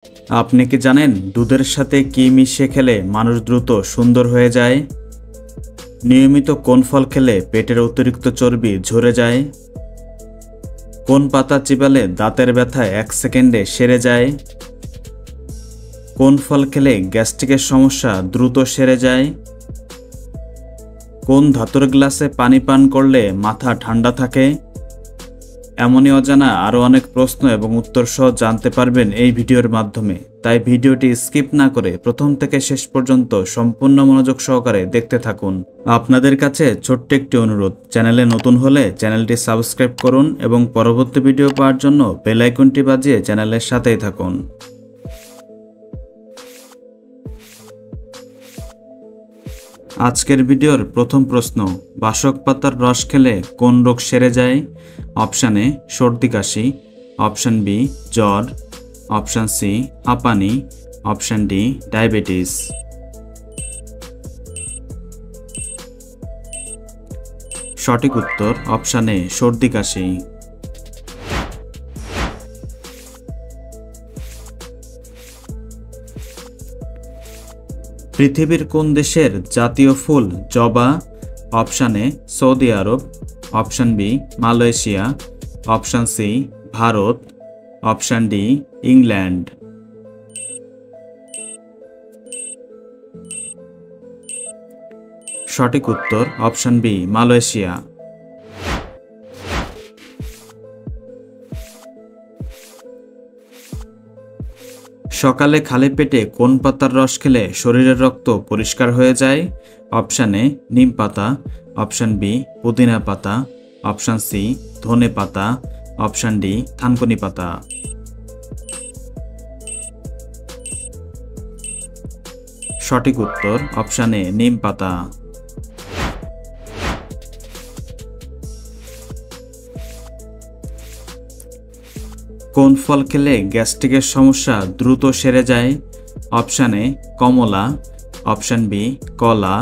আপনি কি জানেন দুধের সাথে কি মিশিয়ে খেলে মানুষ দ্রুত সুন্দর হয়ে যায়? নিয়মিত কোন ফল খেলে পেটের অতিরিক্ত চর্বি ঝরে যায়? কোন পাতা চিবালে দাঁতের ব্যথা 1 সেকেন্ডে সেরে যায়? কোন ফল খেলে গ্যাস্ট্রিকের সমস্যা দ্রুত সেরে যায়? কোন ধাতুর গ্লাসে পানি পান করলে মাথা ঠান্ডা থাকে? এমনই অজানা আরও অনেক প্রশ্ন এবং উত্তর সহ জানতে পারবেন এই ভিডিওর মাধ্যমে। তাই ভিডিওটি স্কিপ না করে প্রথম থেকে শেষ পর্যন্ত সম্পূর্ণ মনোযোগ সহকারে দেখতে থাকুন। আপনাদের কাছে ছোট্ট একটি অনুরোধ, চ্যানেলে নতুন হলে চ্যানেলটি সাবস্ক্রাইব করুন এবং পরবর্তী ভিডিও পাওয়ার জন্য বেল আইকনটি বাজিয়ে চ্যানেলের সাথেই থাকুন। আজকের ভিডিওর প্রথম প্রশ্ন, বাসক পাতার রস খেলে কোন রোগ সেরে যায়? অপশান এ সর্দি কাশি, অপশান বি জ্বর, অপশান সি হাঁপানি, অপশান ডি ডায়াবেটিস। সঠিক উত্তর অপশান এ সর্দি কাশি। পৃথিবীর কোন দেশের জাতীয় ফুল জবা? অপশান এ সৌদি আরব, option B Malaysia, option C Bharat, option D England. সঠিক উত্তর অপশান বি মালয়েশিয়া। সকালে খালি পেটে কোন পাতার রস খেলে শরীরের রক্ত পরিষ্কার হয়ে যায়? অপশান এ নিম পাতা, অপশান বি পুদিনা পাতা, অপশান সি ধনে পাতা, অপশান ডি থানকুনি পাতা। সঠিক উত্তর অপশান এ নিম পাতা। কোন ফল খেলে গ্যাস্ট্রিকের সমস্যা দ্রুত সেরে যায়? অপশান এ কমলা, অপশান বি কলা,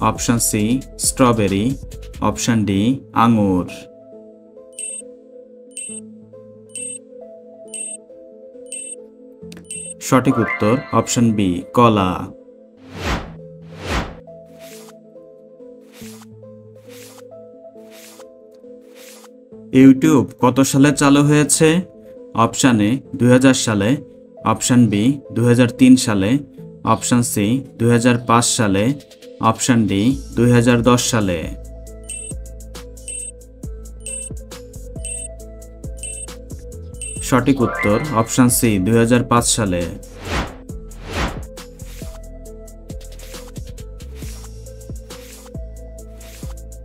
option C strawberry, option D আঙুর। সঠিক উত্তর অপশান বি কলা। ইউটিউব কত সালে চালু হয়েছে? অপশান এ 2000 সালে, অপশান বি 2003 সালে, অপশান সি 2005 সালে, অপশান ডি 2010 সালে। সঠিক উত্তর অপশান সি 2005 সালে।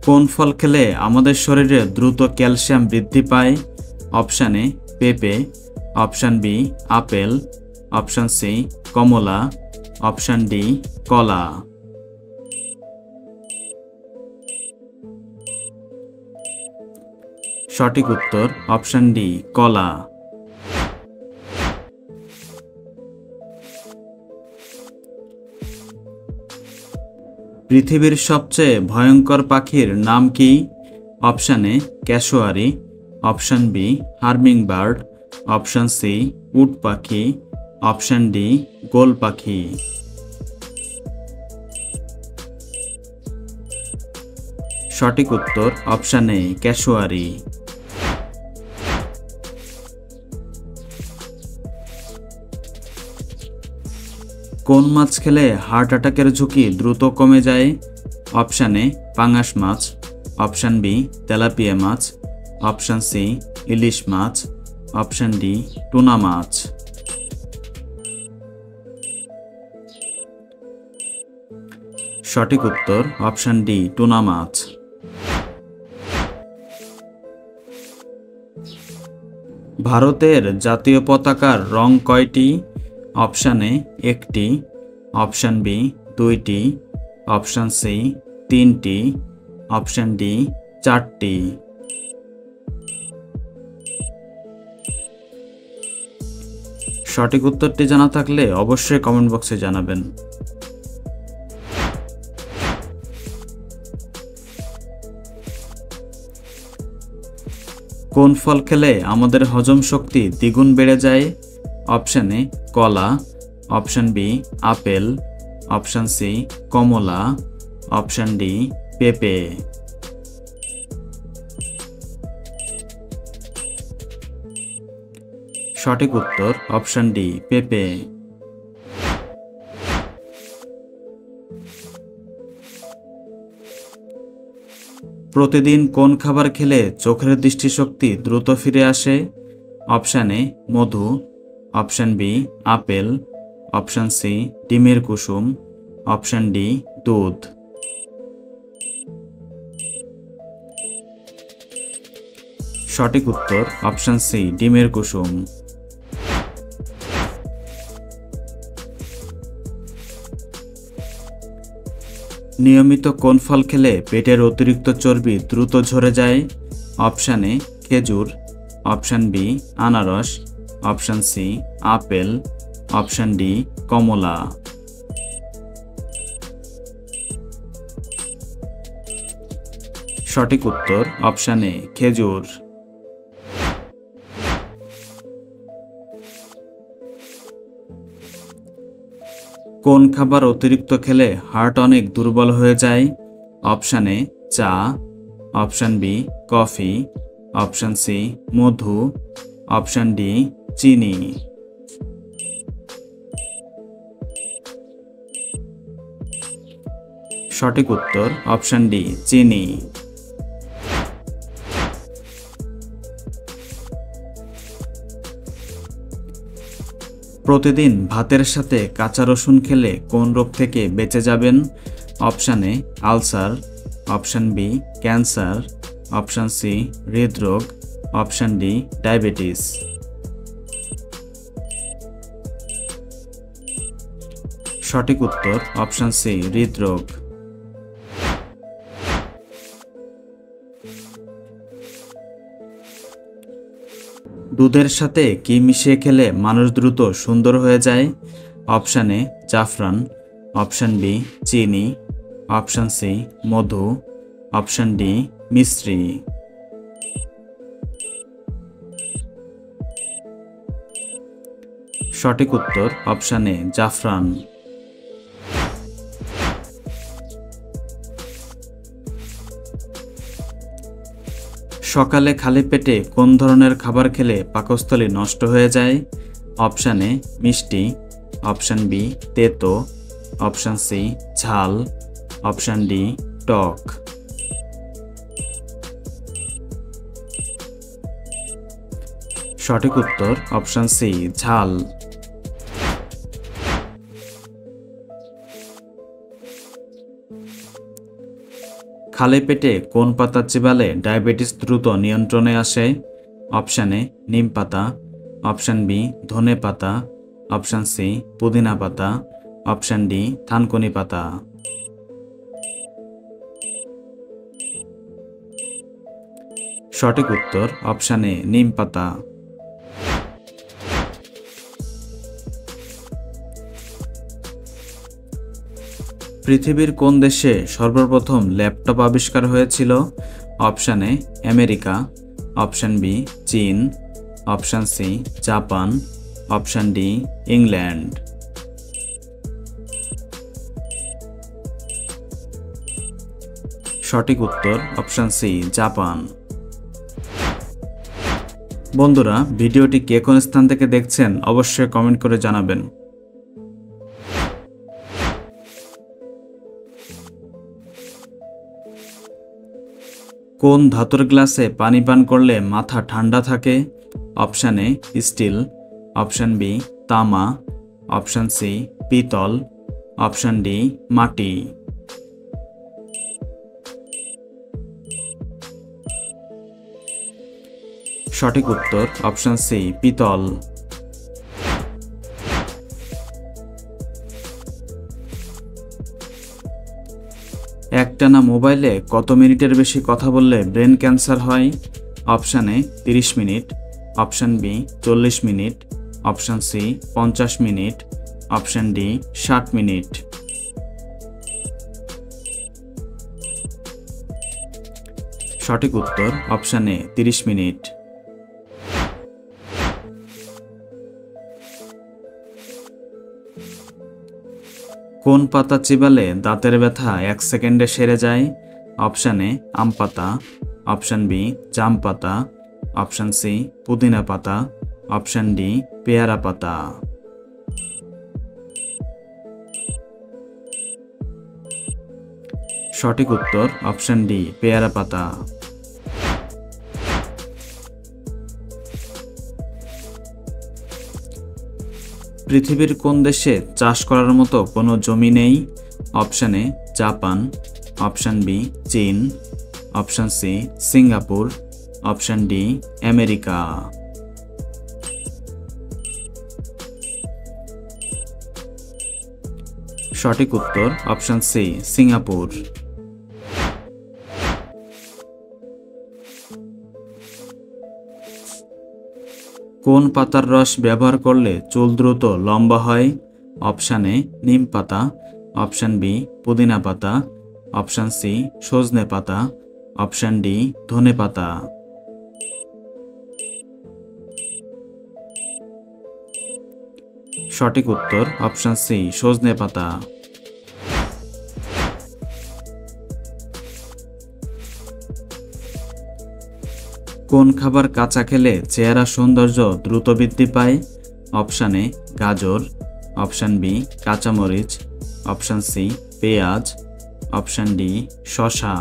কোন ফল খেলে আমাদের শরীরে দ্রুত ক্যালসিয়াম বৃদ্ধি পায়? অপশান এ পেঁপে, option B apple, option C কমলা, অপশান ডি কলা। সঠিক উত্তর অপশান ডি কলা। পৃথিবীর সবচেয়ে ভয়ঙ্কর পাখির নাম কি? Option A cassowary, option B হার্মিং বার্ড, অপশান সি উট পাখি, অপশান ডি গোল পাখি। সঠিক উত্তর অপশান এ ক্যাশোয়ারি। কোন মাছ খেলে হার্ট অ্যাটাকের ঝুঁকি দ্রুত কমে যায়? অপশান এ পাঙাশ মাছ, অপশান বি তেলাপিয়া মাছ, অপশান সি ইলিশ মাছ, অপশান ডি টুনা মাছ। সঠিক উত্তর অপশান ডি টুনা মাছ। ভারতের জাতীয় পতাকার রং কয়টি? অপশান এ 1টি, অপশান বি 2টি, অপশান সি 3টি, অপশান ডি 4টি। সঠিক উত্তরটি জানা থাকলে অবশ্যই কমেন্ট বক্সে জানাবেন। কোন ফল খেলে আমাদের হজম শক্তি দ্বিগুণ বেড়ে যায়? অপশন এ কলা, option B apple, option C কমলা, অপশন ডি পেঁপে। সঠিক উত্তর অপশন ডি পেঁপে। প্রতিদিন কোন খাবার খেলে চোখের দৃষ্টিশক্তি দ্রুত ফিরে আসে? অপশন এ মধু, option B apple, option C ডিমের কুসুম, অপশন ডি দুধ। সঠিক উত্তর অপশন সি ডিমের কুসুম। নিয়মিত কোন ফল খেলে পেটের অতিরিক্ত চর্বি দ্রুত ঝরে যায়? অপশন এ খেজুর, অপশন বি আনারস, option C apple, option D কমলা। সঠিক উত্তর অপশন এ খেজুর। কোন খাবার অতিরিক্ত খেলে হার্ট অনেক দুর্বল হয়ে যায়? অপশন এ চা, option B coffee, option C মধু, অপশন ডি চিনি। সঠিক উত্তর অপশন ডি চিনি। প্রতিদিন ভাতের সাথে কাঁচা রসুন খেলে কোন রোগ থেকে বেঁচে যাবেন? Option A ulcer, option B cancer, option C হৃদরোগ, অপশন ডি ডায়াবেটিস। সঠিক উত্তর অপশন সি হৃদরোগ। দুধের সাথে কি মিশিয়ে খেলে মানুষ দ্রুত সুন্দর হয়ে যায়? অপশন এ জাফরান, অপশন বি চিনি, অপশন সি মধু, অপশন ডি মিশ্রি। সঠিক উত্তর অপশন এ জাফরান। সকালে খালি পেটে কোন ধরনের খাবার খেলে পাকস্থলী নষ্ট হয়ে যায়? অপশন এ মিষ্টি, অপশন বি তেতো, অপশন সি ঝাল, অপশন ডি টক। সঠিক উত্তর অপশন সি ঝাল। খালি পেটে কোন পাতা চিবালে ডায়াবেটিস দ্রুত নিয়ন্ত্রণে আসে? অপশন এ নিম পাতা, অপশন বি ধনে পাতা, অপশন সি পুদিনা পাতা, অপশন ডি থানকুনি পাতা। সঠিক উত্তর অপশন এ নিম পাতা। পৃথিবীর কোন দেশে সর্বপ্রথম ল্যাপটপ আবিষ্কার হয়েছিল? Option A America, option B চীন, option C Japan, option D England. সঠিক উত্তর অপশন সি জাপান। বন্ধুরা, ভিডিওটি কে কোন স্থান থেকে দেখছেন অবশ্যই কমেন্ট করে জানাবেন। কোন ধাতুর গ্লাসে পানি পান করলে মাথা ঠান্ডা থাকে? Option A steel, option B তামা, অপশন সি পিতল, অপশন ডি মাটি। সঠিক উত্তর অপশন সি পিতল। একটানা মোবাইলে কত মিনিটের বেশি কথা বললে ব্রেন ক্যান্সার হয়? Option A 30 minute, option B 40 minute, option C 50 minute, option D 60 minute. সঠিক উত্তর অপশন এ 30 মিনিট। কোন পাতা চিবালে দাঁতের ব্যথা 1 সেকেন্ডে সেরে যায়? অপশন এ আম পাতা, অপশন বি জাম পাতা, অপশন সি পুদিনা পাতা, অপশন ডি পেয়ারা পাতা। সঠিক উত্তর অপশন ডি পেয়ারা পাতা। পৃথিবীর কোন দেশে চাষ করার মতো কোনো জমি নেই? Option A Japan, option B চীন, option C Singapore, option D America. সঠিক উত্তর অপশন সি সিঙ্গাপুর। কোন পাতার রস ব্যবহার করলে চুল দ্রুত লম্বা হয়? অপশন এ নিম পাতা, অপশন বি পুদিনা পাতা, অপশন সি সজনে পাতা, অপশন ডি ধনে পাতা। সঠিক উত্তর অপশন সি সজনে পাতা। কোন খাবার কাঁচা খেলে চেহারা সৌন্দর্য দ্রুত বৃদ্ধি পায়? অপশন এ গাজর, অপশন বি কাঁচামরিচ, অপশন সি পেঁয়াজ, অপশন ডি শসা।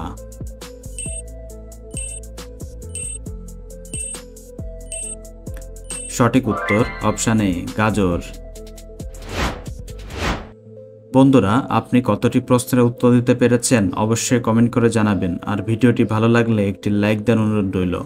সঠিক উত্তর অপশন এ গাজর। বন্ধুরা, আপনি কতটি প্রশ্নের উত্তর দিতে পেরেছেন অবশ্যই কমেন্ট করে জানাবেন, আর ভিডিওটি ভালো লাগলে একটি লাইক দেওয়ার অনুরোধ রইল।